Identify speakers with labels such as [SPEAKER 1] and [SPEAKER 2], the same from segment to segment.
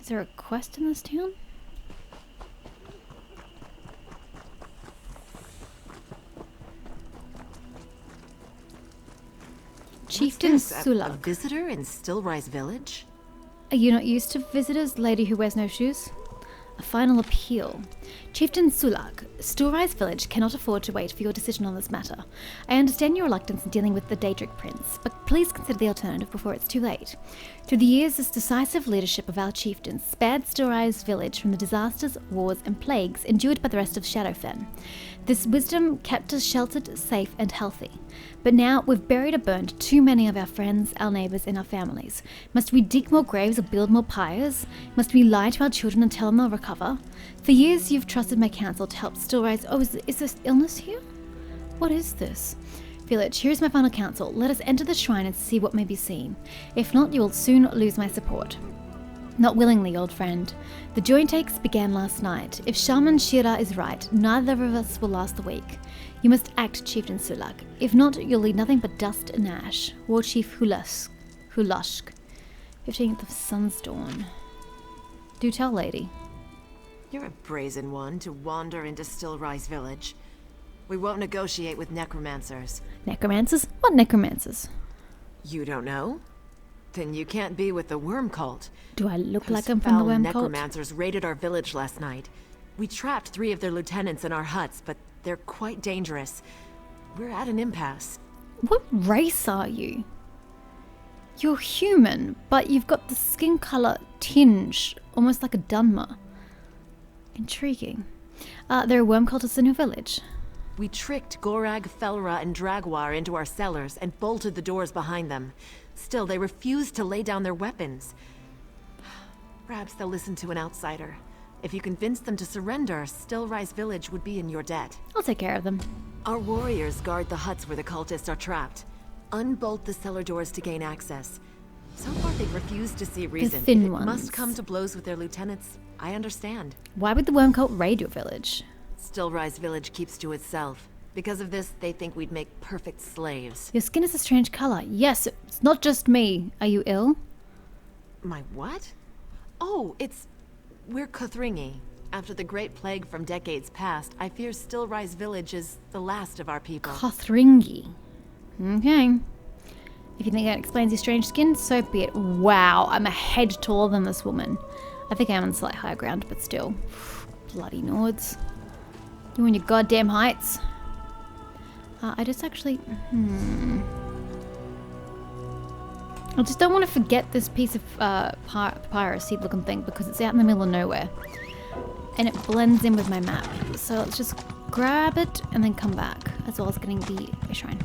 [SPEAKER 1] Is there a quest in this town? Chieftain Sulag.
[SPEAKER 2] A visitor in Stillrise Village?
[SPEAKER 1] Are you not used to visitors, lady who wears no shoes? A final appeal. Chieftain Sulag, Stillrise Village cannot afford to wait for your decision on this matter. I understand your reluctance in dealing with the Daedric Prince, but please consider the alternative before it's too late. Through the years, this decisive leadership of our chieftains spared Stillrise Village from the disasters, wars, and plagues endured by the rest of Shadowfen. This wisdom kept us sheltered, safe, and healthy. But now we've buried or burned too many of our friends, our neighbours, and our families. Must we dig more graves or build more pyres? Must we lie to our children and tell them they'll recover? For years you've trusted my counsel to help Stillrise. Oh, is this illness here? What is this? Village, here is my final counsel. Let us enter the shrine and see what may be seen. If not, you will soon lose my support. Not willingly, old friend. The joint takes began last night. If Shaman Shira is right, neither of us will last the week. You must act, Chieftain Sulag. If not, you'll leave nothing but dust and ash. War Chief Hulashk. 15th of Sunsdawn. Do tell, lady.
[SPEAKER 2] You're a brazen one to wander into Stillrise Village. We won't negotiate with necromancers.
[SPEAKER 1] Necromancers? What necromancers?
[SPEAKER 2] You don't know? Then you can't be with the Worm Cult.
[SPEAKER 1] Do I look
[SPEAKER 2] Those
[SPEAKER 1] like I'm from the
[SPEAKER 2] foul
[SPEAKER 1] Worm Cult?
[SPEAKER 2] necromancers raided our village last night. We trapped 3 of their lieutenants in our huts, but they're quite dangerous. We're at an impasse.
[SPEAKER 1] What race are you? You're human, but you've got the skin color tinge, almost like a Dunmer. Intriguing. There are worm cultists in your village.
[SPEAKER 2] We tricked Gorag, Felra, and Dragwar into our cellars and bolted the doors behind them. Still, they refused to lay down their weapons. Perhaps they'll listen to an outsider. If you convince them to surrender, Stillrise Village would be in your debt.
[SPEAKER 1] I'll take care of them.
[SPEAKER 2] Our warriors guard the huts where the cultists are trapped. Unbolt the cellar doors to gain access. So far, they've refused to see reason.
[SPEAKER 1] thin
[SPEAKER 2] If it
[SPEAKER 1] ones.
[SPEAKER 2] must come to blows with their lieutenants, I understand.
[SPEAKER 1] Why would the worm cult raid your village?
[SPEAKER 2] Stillrise Village keeps to itself. Because of this, they think we'd make perfect slaves.
[SPEAKER 1] Your skin is a strange color. Yes, it's not just me. Are you ill?
[SPEAKER 2] My what? Oh, we're Kothringi. After the Great Plague from decades past, I fear Stillrise Village is the last of our people.
[SPEAKER 1] Kothringi. Okay. If you think that explains your strange skin, so be it. Wow, I'm a head taller than this woman. I think I'm on slight higher ground, but still. Bloody Nords. You and your goddamn heights. I just actually... I just don't want to forget this piece of papyrus seed looking thing because it's out in the middle of nowhere. And it blends in with my map. So let's just grab it and then come back. As well as getting the shrine.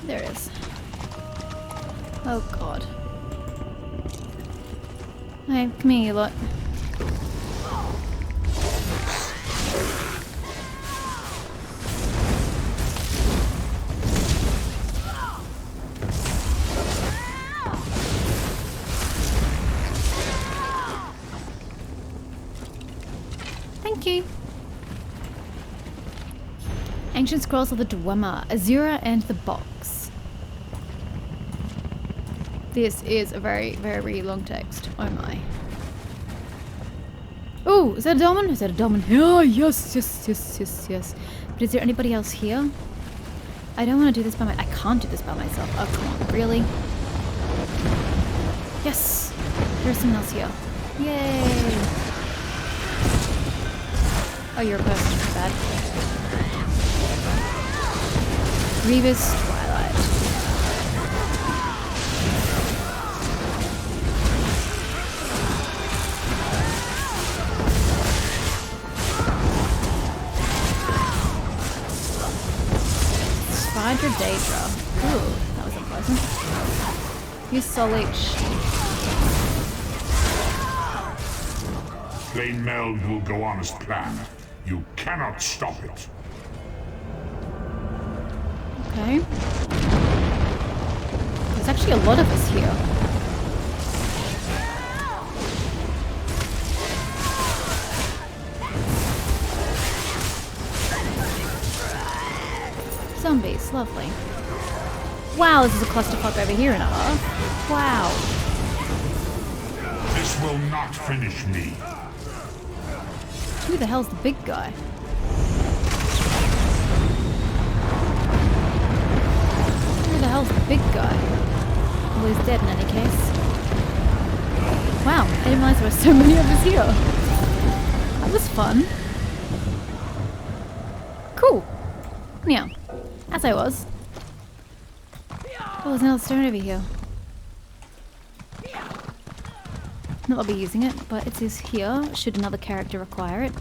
[SPEAKER 1] There it is. Oh god. Hey, come here, you lot. Thank you. Ancient Scrolls of the Dwemer, Azura and the Box. This is a very, very long text. Oh my. Oh, is that a Domin? Is that a Domin? Oh, yes, yes, yes, yes, yes. But is there anybody else here? I don't want to do this by I can't do this by myself. Oh, come on. Really? Yes. There's someone else here. Yay. Oh, you're a person. Too bad. Grievous Twilight. Spider Daedra. Ooh, that was unpleasant. Use Soul Leech.
[SPEAKER 3] Plain Meld will go on as planned. You cannot stop it.
[SPEAKER 1] Okay. There's actually a lot of us here. zombies. Lovely. Wow, this is a clusterfuck over here and a half. Wow.
[SPEAKER 3] This will not finish me.
[SPEAKER 1] Who the hell's the big guy? Who the hell's the big guy? Well, he's dead in any case. Wow, I didn't realize there were so many of us here. That was fun. Cool. Yeah, as I was. Oh, there's another stone over here. Not that I'll be using it, but it says here, should another character require it.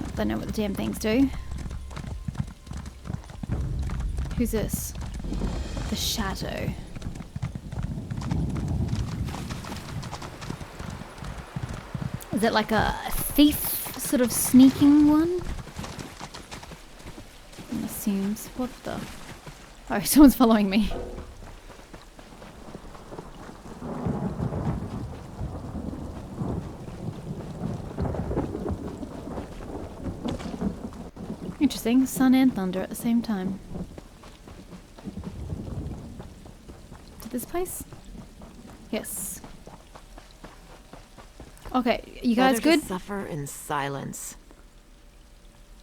[SPEAKER 1] I don't know what the damn things do. Who's this? The Shadow. Is it like a thief sort of sneaking one? It assumes. What the? Oh, someone's following me. Interesting. Sun and thunder at the same time. To this place? Yes. Okay, you guys
[SPEAKER 2] Better
[SPEAKER 1] good?
[SPEAKER 2] to suffer in silence.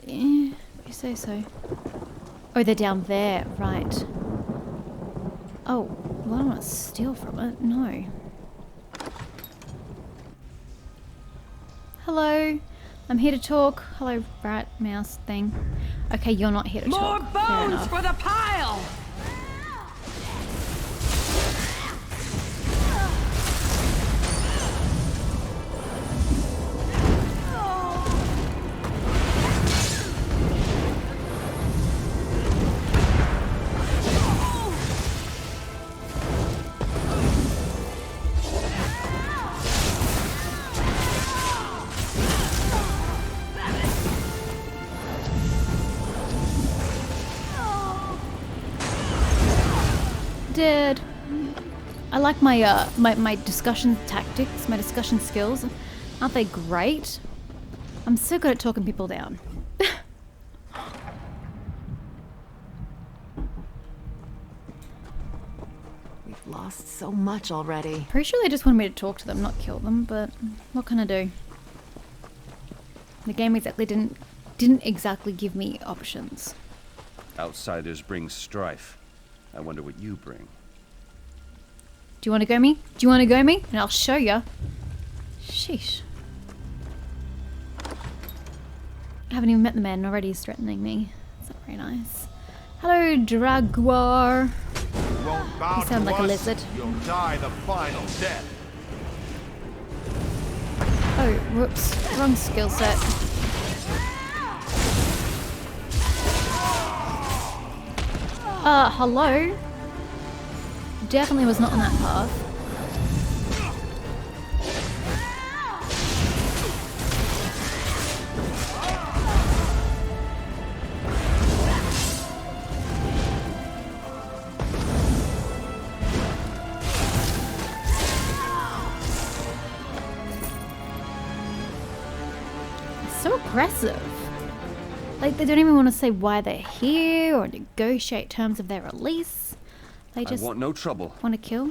[SPEAKER 1] Yeah, you say so. Oh, they're down there, right. Oh, well, I don't want to steal from it. No. Hello. I'm here to talk. Hello, rat, mouse thing. Okay, you're not here to
[SPEAKER 4] More
[SPEAKER 1] talk. Fair
[SPEAKER 4] bones
[SPEAKER 1] enough.
[SPEAKER 4] for the pile!
[SPEAKER 1] Did. I like my my discussion tactics, my discussion skills. Aren't they great? I'm so good at talking people down.
[SPEAKER 2] We've lost so much already.
[SPEAKER 1] Pretty sure they just wanted me to talk to them, not kill them, but what can I do? The game exactly didn't exactly give me options.
[SPEAKER 5] Outsiders bring strife. I wonder what you bring.
[SPEAKER 1] Do you want to go me? Do you want to go me? And I'll show ya. Sheesh. I haven't even met the man and already he's threatening me. That's not very nice. Hello, Draguar.
[SPEAKER 6] You won't bow
[SPEAKER 1] You sound
[SPEAKER 6] to
[SPEAKER 1] like a
[SPEAKER 6] us,
[SPEAKER 1] lizard.
[SPEAKER 6] You'll die the final death.
[SPEAKER 1] Oh, whoops. Wrong skill set. Hello? Definitely was not on that path. So aggressive. Like, they don't even want to say why they're here or negotiate terms of their release. They just
[SPEAKER 5] I want no trouble.
[SPEAKER 1] want to kill.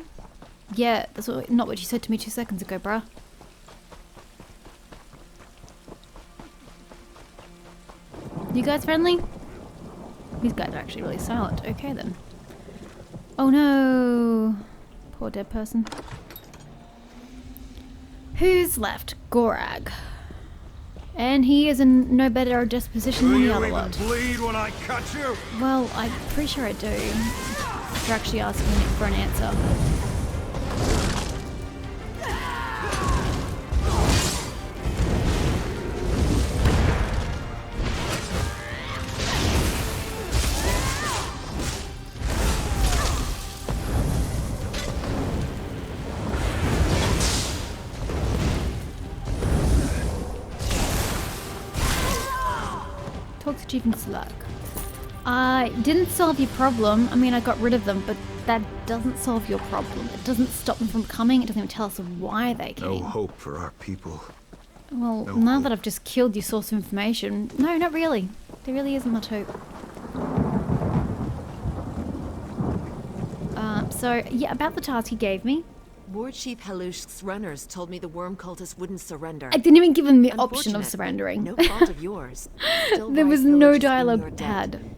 [SPEAKER 1] Yeah, that's not what you said to me 2 seconds ago, bruh. You guys friendly? These guys are actually really silent. Okay, then. Oh, no. Poor dead person. Who's left? Gorag. And he is in no better disposition than the other lot.
[SPEAKER 6] Bleed when I cut you?
[SPEAKER 1] Well, I'm pretty sure I do. You're actually asking for an answer. Talk to Chief and EXITLAG. I didn't solve your problem. I mean, I got rid of them, but that doesn't solve your problem. It doesn't stop them from coming. It doesn't even tell us why they came.
[SPEAKER 6] No hope for our people.
[SPEAKER 1] Well,
[SPEAKER 6] No
[SPEAKER 1] now
[SPEAKER 6] hope.
[SPEAKER 1] that I've just killed your source of information, no, not really. There really isn't much hope. So, yeah, about the task he gave me.
[SPEAKER 2] War Chief Halush's runners told me the worm cultists wouldn't surrender.
[SPEAKER 1] I didn't even give him the option of
[SPEAKER 2] Unfortunately,
[SPEAKER 1] surrendering.
[SPEAKER 2] No fault of yours. Still
[SPEAKER 1] There was
[SPEAKER 2] Rise
[SPEAKER 1] no
[SPEAKER 2] Village is in
[SPEAKER 1] dialogue
[SPEAKER 2] your debt.
[SPEAKER 1] had.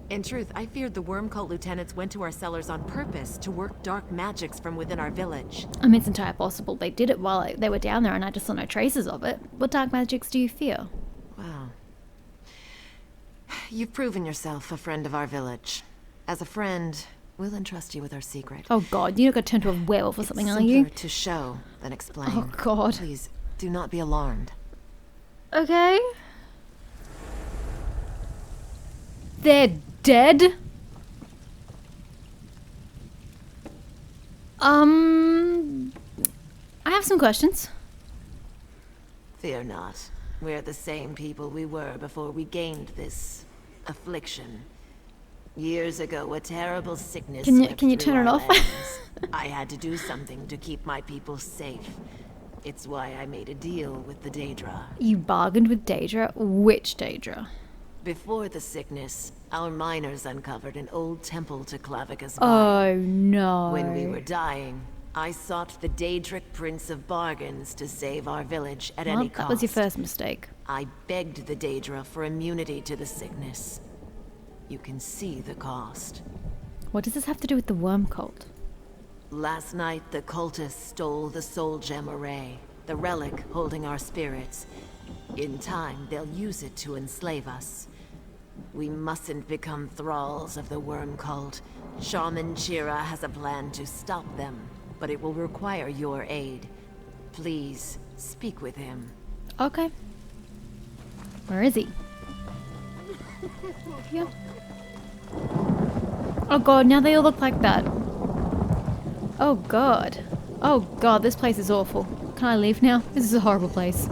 [SPEAKER 2] In truth, I feared the worm cult lieutenants went to our cellars on purpose to work dark magics from within our village.
[SPEAKER 1] I mean, it's entirely possible they did it while they were down there and I just saw no traces of it. What dark magics do you fear?
[SPEAKER 2] Wow. You've proven yourself a friend of our village. As a friend, we'll entrust you with our secret.
[SPEAKER 1] Oh god, you're not going to turn to a werewolf or something,
[SPEAKER 2] It's
[SPEAKER 1] are
[SPEAKER 2] simpler
[SPEAKER 1] you?
[SPEAKER 2] to show than explain.
[SPEAKER 1] Oh god.
[SPEAKER 2] Please, do not be alarmed.
[SPEAKER 1] Okay. They're dead? I have some questions.
[SPEAKER 2] Fear not. We're the same people we were before we gained this affliction. Years ago, a terrible sickness
[SPEAKER 1] Can you
[SPEAKER 2] swept
[SPEAKER 1] turn
[SPEAKER 2] through
[SPEAKER 1] it
[SPEAKER 2] our
[SPEAKER 1] off?
[SPEAKER 2] lands. I had to do something to keep my people safe. It's why I made a deal with the Daedra.
[SPEAKER 1] You bargained with Daedra? Which Daedra?
[SPEAKER 2] Before the sickness, our miners uncovered an old temple to Clavicus.
[SPEAKER 1] Oh no.
[SPEAKER 2] When we were dying, I sought the Daedric Prince of Bargains to save our village at
[SPEAKER 1] Well,
[SPEAKER 2] any
[SPEAKER 1] that
[SPEAKER 2] cost.
[SPEAKER 1] was your first mistake.
[SPEAKER 2] I begged the Daedra for immunity to the sickness. You can see the cost.
[SPEAKER 1] What does this have to do with the worm cult?
[SPEAKER 2] Last night, the cultists stole the soul gem array, the relic holding our spirits. In time, they'll use it to enslave us. We mustn't become thralls of the worm cult. Shaman Chira has a plan to stop them, but it will require your aid. Please, speak with him.
[SPEAKER 1] Okay. Where is he? Yeah. Oh god, now they all look like that. Oh god. Oh god, this place is awful. Can I leave now? This is a horrible place.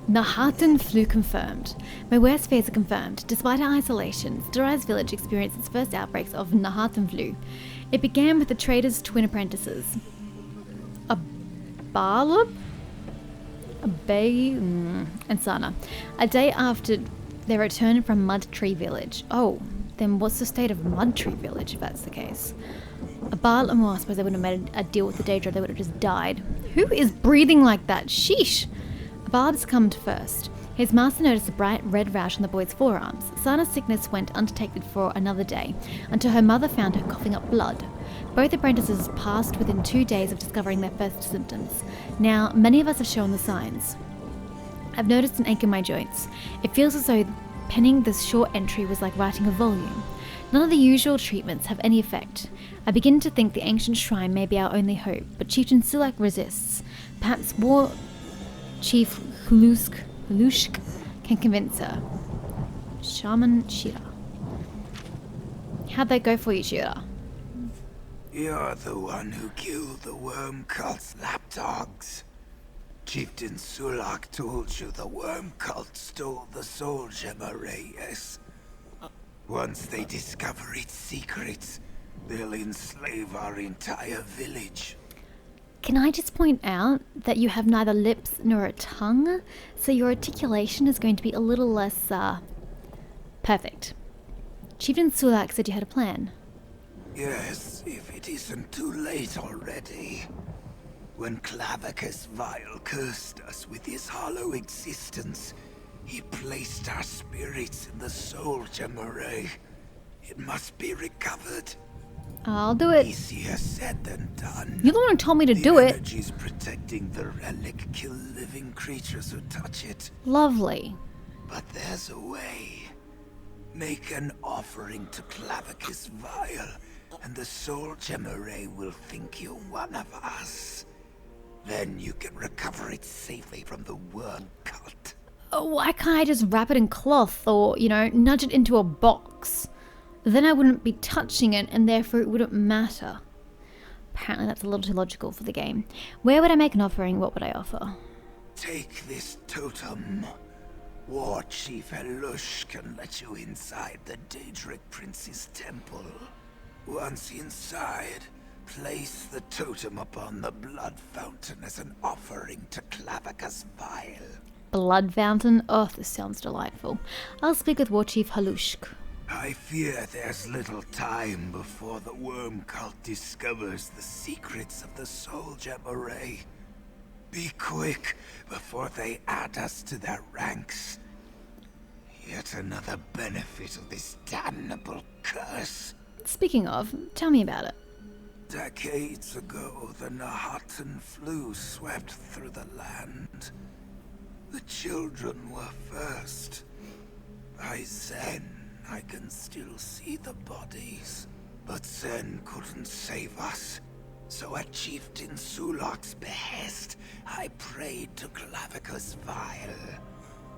[SPEAKER 1] Nahartan flu confirmed. My worst fears are confirmed. Despite our isolation, Story's village experienced its first outbreaks of Nahartan flu. It began with the trader's twin apprentices. A Barlub? A Bay and Sana. A day after their return from Mud Tree Village. Oh, then what's the state of Mud Tree Village if that's the case? A Baal and well, I suppose they wouldn't have made a deal with the Daedra, they would have just died. Who is breathing like that? Sheesh! A Baal succumbed first. His master noticed a bright red rash on the boy's forearms. Sana's sickness went undetected for another day, until her mother found her coughing up blood. Both apprentices passed within 2 days of discovering their first symptoms. Now, many of us have shown the signs. I've noticed an ache in my joints. It feels as though penning this short entry was like writing a volume. None of the usual treatments have any effect. I begin to think the ancient shrine may be our only hope, but Chieftain Sulak resists. Perhaps War Chief Halushk can convince her. Shaman Shira. How'd that go for you, Shira?
[SPEAKER 6] You're the one who killed the worm cult's lapdogs. Chieftain Sulak told you the worm cult stole the soul gem array, yes? Once they discover its secrets, they'll enslave our entire village.
[SPEAKER 1] Can I just point out that you have neither lips nor a tongue, so your articulation is going to be a little less, perfect. Chieftain Sulak said you had a plan.
[SPEAKER 6] Yes, if it isn't too late already. When Clavicus Vile cursed us with his hollow existence, he placed our spirits in the soul gem array. It must be recovered.
[SPEAKER 1] I'll do it.
[SPEAKER 6] Easier said than done.
[SPEAKER 1] You're the one who told me to do
[SPEAKER 6] The
[SPEAKER 1] it.
[SPEAKER 6] energies protecting the relic kill living creatures who touch it.
[SPEAKER 1] Lovely.
[SPEAKER 6] But there's a way. Make an offering to Clavicus Vile, and the soul gem array will think you're one of us. Then you can recover it safely from the worm cult.
[SPEAKER 1] Oh, why can't I just wrap it in cloth or, nudge it into a box? Then I wouldn't be touching it and therefore it wouldn't matter. Apparently that's a little too logical for the game. Where would I make an offering? What would I offer?
[SPEAKER 6] Take this totem. War Chief Halush can let you inside the Daedric Prince's temple. Once inside, place the totem upon the blood fountain as an offering to Clavicus Vile.
[SPEAKER 1] Blood fountain? Oh, this sounds delightful. I'll speak with War Chief Halushk.
[SPEAKER 6] I fear there's little time before the worm cult discovers the secrets of the soul gem array. Be quick before they add us to their ranks. Yet another benefit of this damnable curse.
[SPEAKER 1] Speaking of, tell me about it.
[SPEAKER 6] Decades ago, the Nahatan flu swept through the land. The children were first. By Zen, I can still see the bodies. But Zen couldn't save us. So at Chieftain Sulak's behest, I prayed to Clavicus Vile.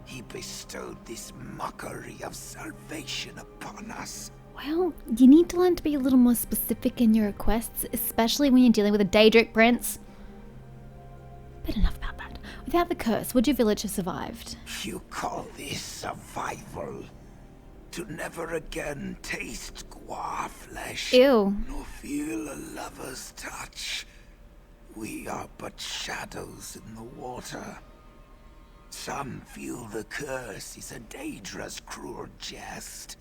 [SPEAKER 6] He bestowed this mockery of salvation upon us.
[SPEAKER 1] Well, you need to learn to be a little more specific in your requests, especially when you're dealing with a Daedric prince. But enough about that. Without the curse, would your village have survived?
[SPEAKER 6] You call this survival? To never again taste guar flesh,
[SPEAKER 1] Ew.
[SPEAKER 6] nor feel a lover's touch. We are but shadows in the water. Some feel the curse is a Daedra's cruel jest.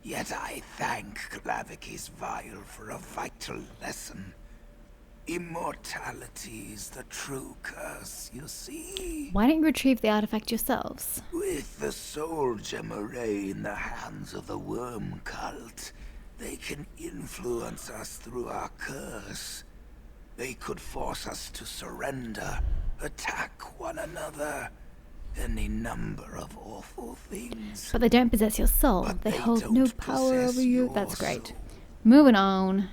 [SPEAKER 6] Yet I thank Clavicus Vile for a vital lesson. Immortality is the true curse, you see.
[SPEAKER 1] Why don't you retrieve the artifact yourselves?
[SPEAKER 6] With the soul gem array in the hands of the worm cult, they can influence us through our curse. They could force us to surrender, attack one another, any number of awful things.
[SPEAKER 1] But they don't possess your soul.
[SPEAKER 6] But
[SPEAKER 1] They
[SPEAKER 6] they
[SPEAKER 1] hold
[SPEAKER 6] don't
[SPEAKER 1] no power
[SPEAKER 6] possess
[SPEAKER 1] over you.
[SPEAKER 6] your
[SPEAKER 1] That's great.
[SPEAKER 6] soul.
[SPEAKER 1] Moving on.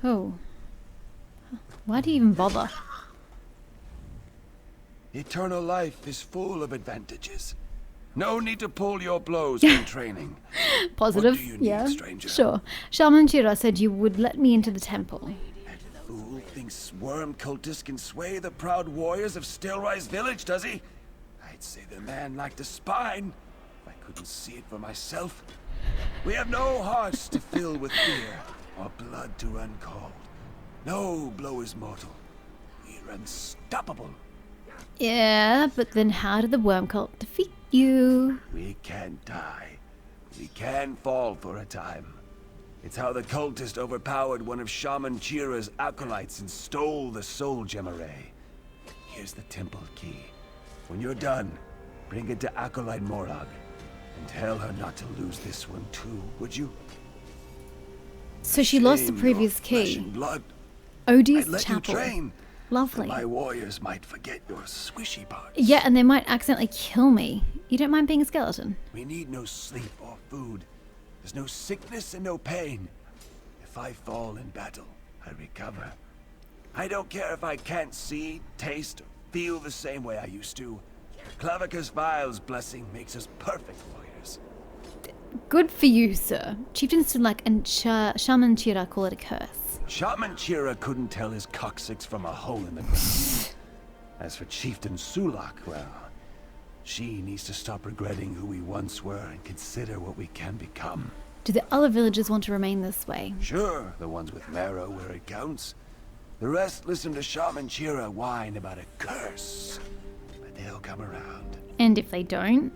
[SPEAKER 1] Oh. Why do you even bother?
[SPEAKER 5] Eternal life is full of advantages. No need to pull your blows when training.
[SPEAKER 1] Positive,
[SPEAKER 5] What do you need,
[SPEAKER 1] yeah.
[SPEAKER 5] stranger?
[SPEAKER 1] Sure. Shaman Shira said you would let me into the temple.
[SPEAKER 5] That fool thinks worm cultists can sway the proud warriors of Stillrise Village, does he? I'd say the man lacked a spine. If I couldn't see it for myself. We have no hearts to fill with fear, or blood to run cold. No blow is mortal. We're unstoppable.
[SPEAKER 1] Yeah, but then how did the worm cult defeat you?
[SPEAKER 5] We can't die. We can fall for a time. It's how the cultist overpowered one of Shaman Chira's acolytes and stole the soul gem array. Here's the temple key. When you're done, bring it to Acolyte Morag. And tell her not to lose this one too, would you?
[SPEAKER 1] So she lost the
[SPEAKER 5] Shame
[SPEAKER 1] previous
[SPEAKER 5] your flesh
[SPEAKER 1] key.
[SPEAKER 5] and blood.
[SPEAKER 1] Odious
[SPEAKER 5] I'd let
[SPEAKER 1] Chapel.
[SPEAKER 5] you train.
[SPEAKER 1] Lovely.
[SPEAKER 5] My warriors might forget your squishy parts.
[SPEAKER 1] Yeah, and they might accidentally kill me. You don't mind being a skeleton?
[SPEAKER 5] We need no sleep or food. There's no sickness and no pain. If I fall in battle, I recover. I don't care if I can't see, taste, or feel the same way I used to. Clavicus Vile's blessing makes us perfect warriors.
[SPEAKER 1] Good for you, sir. Chieftain Sulak and Shaman Chira call it a curse.
[SPEAKER 5] Shaman Chira couldn't tell his coccyx from a hole in the ground. As for Chieftain Sulak, well, she needs to stop regretting who we once were and consider what we can become.
[SPEAKER 1] Do the other villagers want to remain this way?
[SPEAKER 5] Sure, the ones with marrow where it counts. The rest listen to Shaman Chira whine about a curse. But they'll come around.
[SPEAKER 1] And if they don't?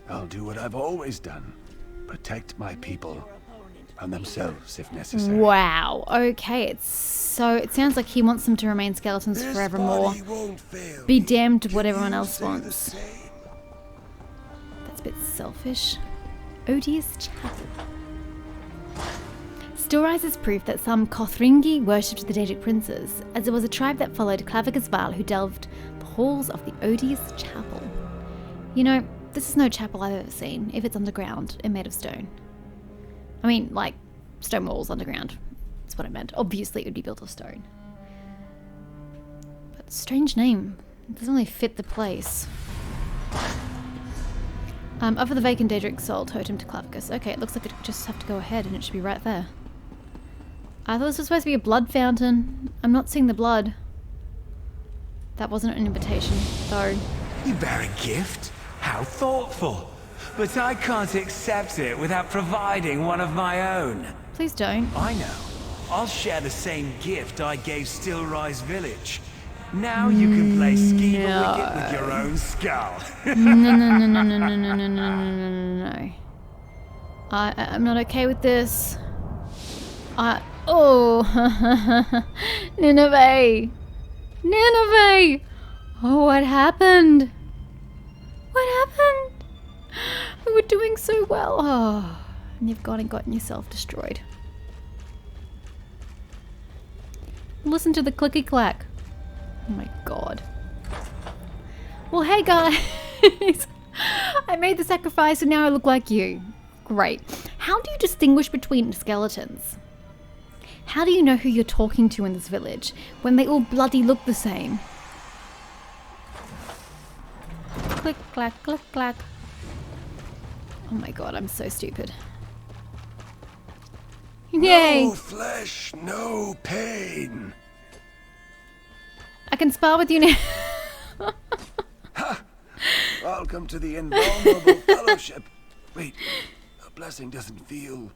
[SPEAKER 5] I'll do what I've always done. Protect my people. From themselves, if necessary.
[SPEAKER 1] Wow. Okay, it sounds like he wants them to remain skeletons
[SPEAKER 5] This
[SPEAKER 1] forevermore.
[SPEAKER 5] body won't fail
[SPEAKER 1] Be
[SPEAKER 5] me.
[SPEAKER 1] damned to
[SPEAKER 5] Can
[SPEAKER 1] what everyone
[SPEAKER 5] you
[SPEAKER 1] else
[SPEAKER 5] say the
[SPEAKER 1] wants.
[SPEAKER 5] same?
[SPEAKER 1] That's a bit selfish. Odious Chapel. Stillrise is proof that some Kothringi worshipped the Daedric princes, as there was a tribe that followed Clavicus Vile who delved the halls of the Odious Chapel. You know, this is no chapel I've ever seen, if it's underground and made of stone. I mean, like, stone walls underground. That's what I meant. Obviously it would be built of stone. But strange name. It doesn't really fit the place. Offer the vacant Daedric soul totem to Clavicus. Okay, it looks like it just have to go ahead and it should be right there. I thought this was supposed to be a blood fountain. I'm not seeing the blood. That wasn't an invitation, though.
[SPEAKER 4] You bear a gift? How thoughtful. But I can't accept it without providing one of my own.
[SPEAKER 1] Please don't.
[SPEAKER 4] I know. I'll share the same gift I gave Stillrise Village. Now you can play Scheme-A-Wicket with your own skull.
[SPEAKER 1] No. I'm not okay with this. Oh, Nineveh! Nineveh! Oh, what happened? What happened? We were doing so well. Oh, and you've gone and gotten yourself destroyed. Listen to the clicky clack. Oh my god. Well, hey guys. I made the sacrifice and now I look like you. Great. How do you distinguish between skeletons? How do you know who you're talking to in this village when they all bloody look the same? Click, clack, click, clack. Oh my god, I'm so stupid. Yay!
[SPEAKER 5] No flesh, no pain.
[SPEAKER 1] I can spar with you now.
[SPEAKER 5] Ha! Welcome to the invulnerable fellowship. Wait, a blessing doesn't feel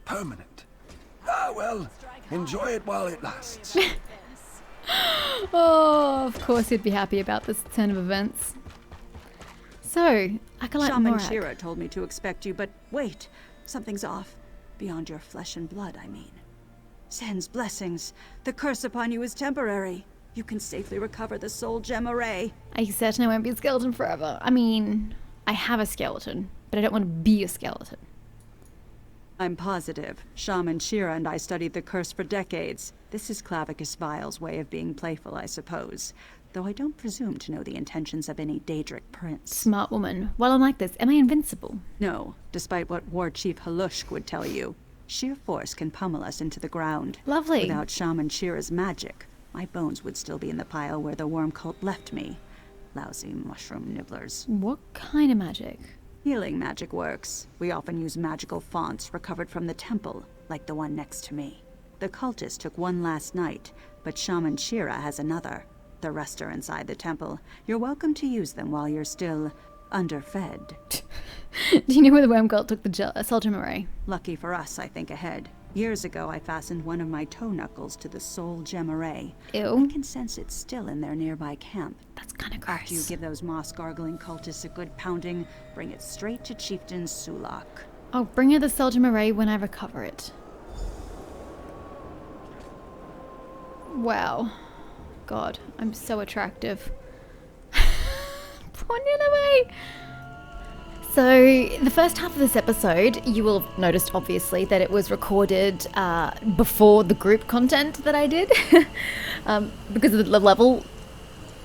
[SPEAKER 5] permanent. Ah, well, enjoy it while it lasts.
[SPEAKER 1] Oh, of course he'd be happy about this turn of events. So, Acolyte
[SPEAKER 7] Shaman
[SPEAKER 1] Morag.
[SPEAKER 7] Shira told me to expect you, but wait, something's off. Beyond your flesh and blood, I mean. Sen's blessings. The curse upon you is temporary. You can safely recover the soul gem array.
[SPEAKER 1] Are you certain I won't be a skeleton forever? I mean, I have a skeleton, but I don't want to be a skeleton.
[SPEAKER 7] I'm positive. Shaman Shira and I studied the curse for decades. This is Clavicus Vile's way of being playful, I suppose. Though I don't presume to know the intentions of any Daedric prince.
[SPEAKER 1] Smart woman. While I'm like this, am I invincible?
[SPEAKER 7] No, despite what War Chief Halushk would tell you. Sheer force can pummel us into the ground.
[SPEAKER 1] Lovely.
[SPEAKER 7] Without Shaman Shira's magic, my bones would still be in the pile where the worm cult left me. Lousy mushroom nibblers.
[SPEAKER 1] What kind of magic?
[SPEAKER 7] Healing magic works. We often use magical fonts recovered from the temple, like the one next to me. The cultist took one last night, but Shaman Shira has another. The rest are inside the temple. You're welcome to use them while you're still underfed.
[SPEAKER 1] Do you know where the worm cult took the soul gem array?
[SPEAKER 7] Lucky for us, I think ahead. Years ago, I fastened one of my toe knuckles to the soul gem array.
[SPEAKER 1] Ew.
[SPEAKER 7] I can sense it's still in their nearby camp.
[SPEAKER 1] That's kind of gross.
[SPEAKER 7] After you give those moss-gargling cultists a good pounding, bring it straight to Chieftain Sulak.
[SPEAKER 1] I'll bring her the soul gem array when I recover it. Wow. God, I'm so attractive. Poor Nineveh! So, the first half of this episode, you will have noticed, obviously, that it was recorded before the group content that I did. Because the level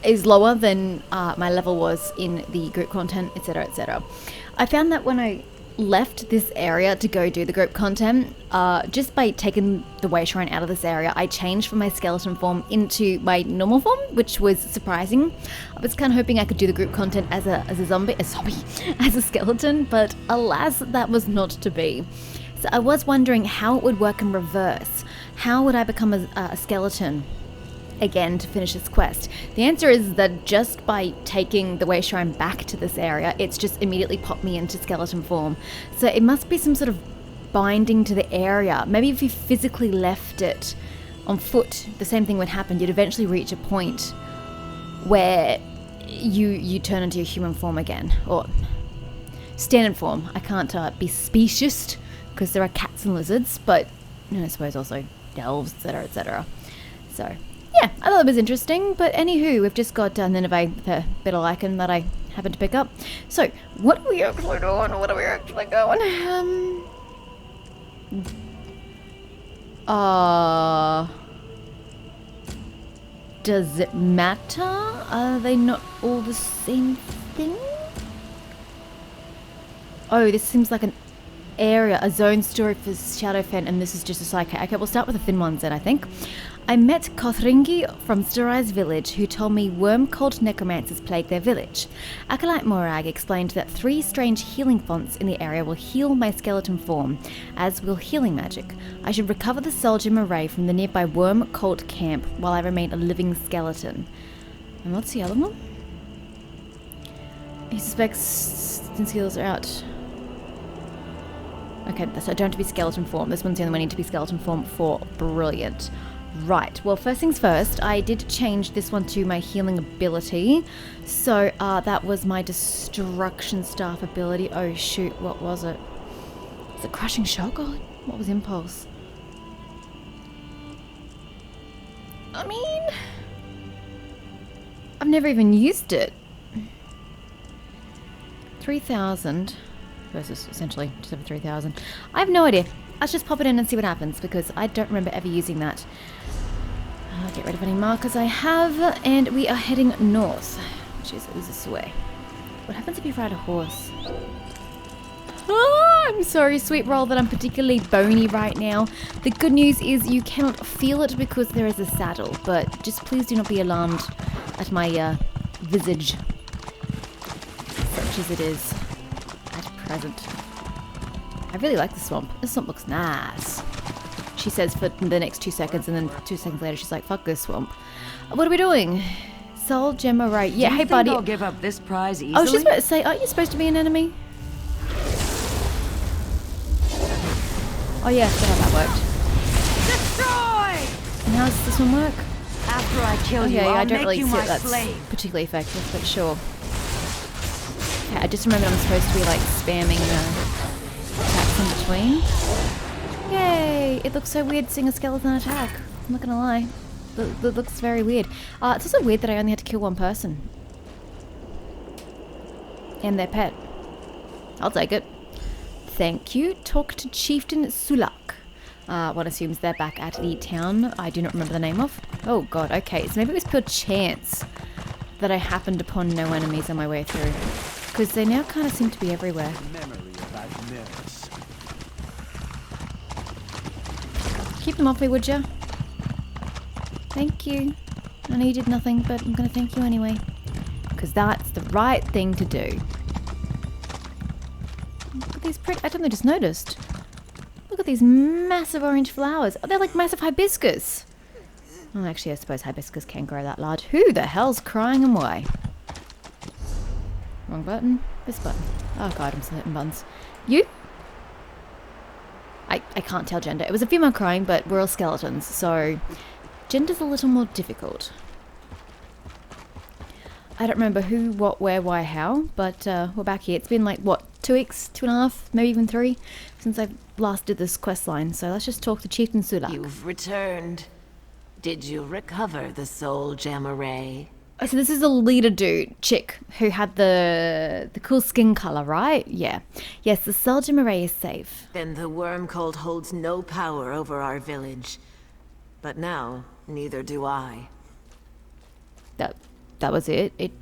[SPEAKER 1] is lower than my level was in the group content, etc, etc. I found that when I left this area to go do the group content, just by taking the way shrine out of this area, I changed from my skeleton form into my normal form, which was surprising. I was kind of hoping I could do the group content as a skeleton, but alas, that was not to be. So I was wondering how it would work in reverse. How would I become a skeleton again to finish this quest? The answer is that just by taking the way shrine back to this area, it's just immediately popped me into skeleton form. So it must be some sort of binding to the area. Maybe if you physically left it on foot, the same thing would happen. You'd eventually reach a point where you turn into your human form again, or standard form. I can't be specious because there are cats and lizards, but I suppose also delves, etc, etc. So yeah, I thought it was interesting, but anywho, we've just got Nineveh, the little icon that I happened to pick up. So, what are we actually doing? What are we actually going? Does it matter? Are they not all the same thing? Oh, this seems like an area, a zone story for Shadowfen, and this is just a side. Okay, we'll start with the thin ones then, I think. I met Kothringi from Stillrise Village, who told me worm cult necromancers plague their village. Acolyte Morag explained that 3 strange healing fonts in the area will heal my skeleton form, as will healing magic. I should recover the soul gem array from the nearby worm cult camp while I remain a living skeleton. And what's the other one? He suspects since heals are out. Okay, so I don't have to be skeleton form. This one's the only one I need to be skeleton form for. Brilliant. Right, well, first things first, I did change this one to my healing ability. So, that was my destruction staff ability. Oh, shoot, what was it? Was it crushing shock? Oh, what was impulse? I mean, I've never even used it. 3,000 versus essentially just over 3,000. I have no idea. Let's just pop it in and see what happens, because I don't remember ever using that. I'll get rid of any markers I have, and we are heading north, which is this way. What happens if you ride a horse? Oh, I'm sorry, Sweet Roll, that I'm particularly bony right now. The good news is you cannot feel it because there is a saddle, but just please do not be alarmed at my visage, such as it is at present. I really like the swamp. This swamp looks nice. She says for the next 2 seconds, and then 2 seconds later she's like, fuck this swamp. What are we doing? Soul Gem Array. Yeah, hey buddy.
[SPEAKER 8] I'll give up this prize easily?
[SPEAKER 1] I was just about to say, aren't you supposed to be an enemy? Oh yeah, I forgot how that worked.
[SPEAKER 8] Destroy!
[SPEAKER 1] And how does this one work?
[SPEAKER 8] After I kill you,
[SPEAKER 1] Okay,
[SPEAKER 8] I'll
[SPEAKER 1] I don't
[SPEAKER 8] make
[SPEAKER 1] really
[SPEAKER 8] you
[SPEAKER 1] see
[SPEAKER 8] my
[SPEAKER 1] if that's
[SPEAKER 8] slave.
[SPEAKER 1] particularly effective, but sure. Okay, I just remembered I'm supposed to be like spamming attacks in between. Yay! It looks so weird seeing a skeleton attack. I'm not gonna lie. It looks very weird. It's also weird that I only had to kill one person. And their pet. I'll take it. Thank you. Talk to Chieftain Sulak. One assumes they're back at the town I do not remember the name of. Oh god, okay. So maybe it was pure chance that I happened upon no enemies on my way through. Because they now kind of seem to be everywhere. Keep them off me, would ya? Thank you. I know you did nothing, but I'm going to thank you anyway. Because that's the right thing to do. Look at these pretty... I totally just noticed. Look at these massive orange flowers. Oh, they're like massive hibiscus. Oh, actually, I suppose hibiscus can grow that large. Who the hell's crying and why? Wrong button. This button. Oh god, I'm still hitting buttons. You? I can't tell gender. It was a female crying, but we're all skeletons, so gender's a little more difficult. I don't remember who, what, where, why, how, but we're back here. It's been like, what, 2 weeks, 2.5, maybe even 3, since I last did this quest line, so let's just talk to Chieftain Sulak.
[SPEAKER 2] You've returned. Did you recover the Soul Gem Array?
[SPEAKER 1] Oh, so this is a leader dude, chick, who had the cool skin color, right? Yeah. Yes, the Soul Gem Array is safe.
[SPEAKER 2] Then the worm cult holds no power over our village. But now, neither do I.
[SPEAKER 1] That was it. It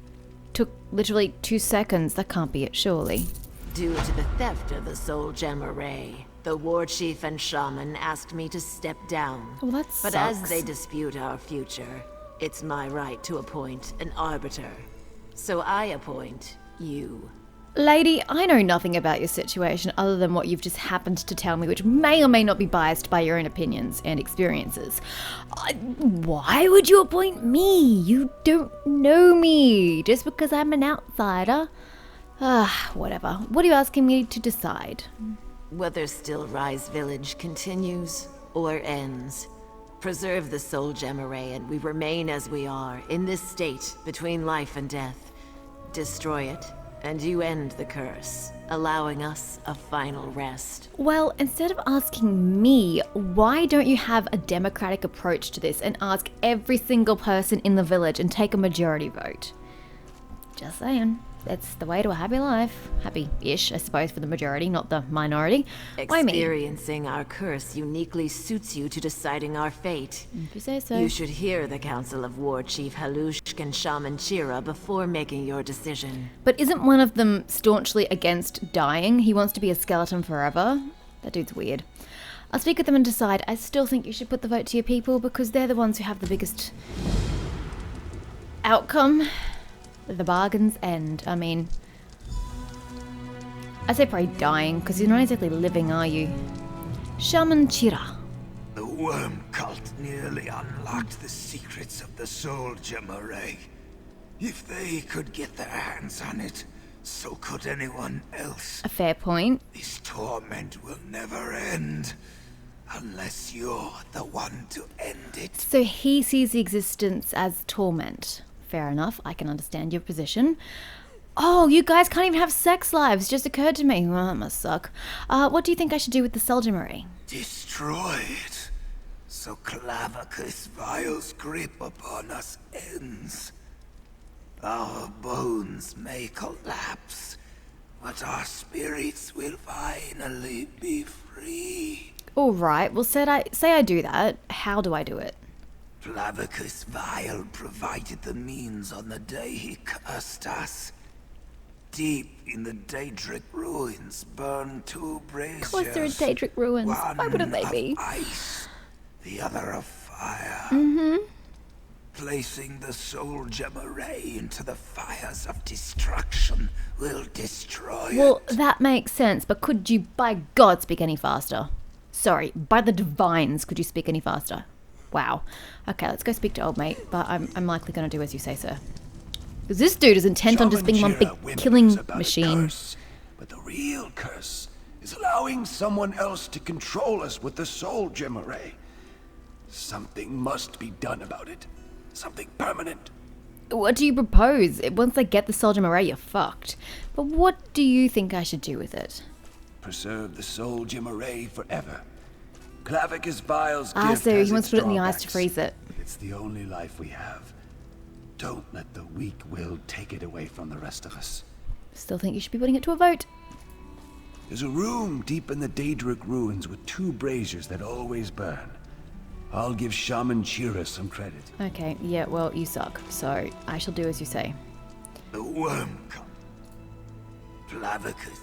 [SPEAKER 1] took literally 2 seconds. That can't be it, surely.
[SPEAKER 2] Due to the theft of the Soul Gem Array, the war chief and shaman asked me to step down.
[SPEAKER 1] Well, that
[SPEAKER 2] But
[SPEAKER 1] sucks.
[SPEAKER 2] as they dispute our future, it's my right to appoint an arbiter. So I appoint you.
[SPEAKER 1] Lady, I know nothing about your situation other than what you've just happened to tell me, which may or may not be biased by your own opinions and experiences. Why would you appoint me? You don't know me. Just because I'm an outsider? Whatever. What are you asking me to decide?
[SPEAKER 2] Whether Still Rise Village continues or ends. Preserve the Soul Gem Array and we remain as we are, in this state between life and death. Destroy it, and you end the curse, allowing us a final rest.
[SPEAKER 1] Well, instead of asking me, why don't you have a democratic approach to this and ask every single person in the village and take a majority vote? Just saying. That's the way to a happy life. Happy-ish, I suppose, for the majority, not the minority. Why me?
[SPEAKER 2] Experiencing our curse uniquely suits you to deciding our fate.
[SPEAKER 1] If you say so.
[SPEAKER 2] You should hear the Council of War Chief Halushk and Shaman Chira before making your decision.
[SPEAKER 1] But isn't one of them staunchly against dying? He wants to be a skeleton forever? That dude's weird. I'll speak with them and decide. I still think you should put the vote to your people because they're the ones who have the biggest outcome. The bargain's end. I mean, I say probably dying, because you're not exactly living, are you? Shaman Chira.
[SPEAKER 6] The worm cult nearly unlocked the secrets of the Soul Gem Array. If they could get their hands on it, So could anyone else.
[SPEAKER 1] A fair point.
[SPEAKER 6] This torment will never end. Unless you're the one to end it.
[SPEAKER 1] So he sees the existence as torment. Fair enough, I can understand your position. Oh, you guys can't even have sex lives, just occurred to me. Well, that must suck. What do you think I should do with the Seljamery?
[SPEAKER 6] Destroy it. So Clavicus Vile's grip upon us ends. Our bones may collapse, but our spirits will finally be free.
[SPEAKER 1] Alright, well say I do that. How do I do it?
[SPEAKER 6] Clavicus Vile provided the means on the day he cursed us. Deep in the Daedric ruins burn two braziers.
[SPEAKER 1] Of course there are Daedric ruins. Why wouldn't they be?
[SPEAKER 6] One of ice, the other of fire. Placing the soul gem array into the fires of destruction will destroy
[SPEAKER 1] Well,
[SPEAKER 6] it.
[SPEAKER 1] that makes sense, but could you, by God, speak any faster? Sorry, by the divines, could you speak any faster? Wow. Okay, let's go speak to old mate, but I'm likely going to do as you say, sir. Because this dude is intent on just being one big killing machine.
[SPEAKER 5] Curse, but the real curse is allowing someone else to control us with the soul gem array. Something must be done about it. Something permanent.
[SPEAKER 1] What do you propose? Once they get the Soul Gem array, you're fucked. But what do you think I should do with it?
[SPEAKER 5] Preserve the soul gem array forever. Clavicus Vile's gift
[SPEAKER 1] So
[SPEAKER 5] has
[SPEAKER 1] he wants
[SPEAKER 5] its
[SPEAKER 1] to put it in the ice to
[SPEAKER 5] drawbacks.
[SPEAKER 1] freeze it.
[SPEAKER 5] It's the only life we have. Don't let the weak will take it away from the rest of us.
[SPEAKER 1] Still think you should be putting it to a vote.
[SPEAKER 5] There's a room deep in the Daedric ruins with two braziers that always burn. I'll give Shaman Shira some credit.
[SPEAKER 1] Okay, yeah, well, you suck. So, I shall do as you say.
[SPEAKER 6] The worm cult. Clavicus.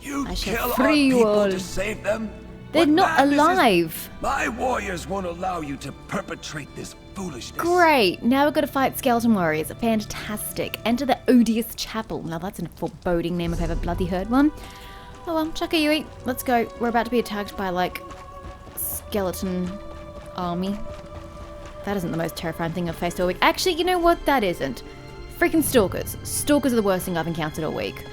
[SPEAKER 5] You
[SPEAKER 1] I shall
[SPEAKER 5] kill our
[SPEAKER 1] free you
[SPEAKER 5] people
[SPEAKER 1] all.
[SPEAKER 5] to save them?
[SPEAKER 1] They're
[SPEAKER 5] What
[SPEAKER 1] not
[SPEAKER 5] madness is-
[SPEAKER 1] alive!
[SPEAKER 5] My warriors won't allow you to perpetrate this foolishness.
[SPEAKER 1] Great! Now we've got to fight skeleton warriors. Fantastic. Enter the Odious Chapel. Now that's a foreboding name if I've ever bloody heard one. Oh well, Chaka Yui, let's go. We're about to be attacked by, like, skeleton army. That isn't the most terrifying thing I've faced all week. Actually, you know what? That isn't. Freaking stalkers. Stalkers are the worst thing I've encountered all week.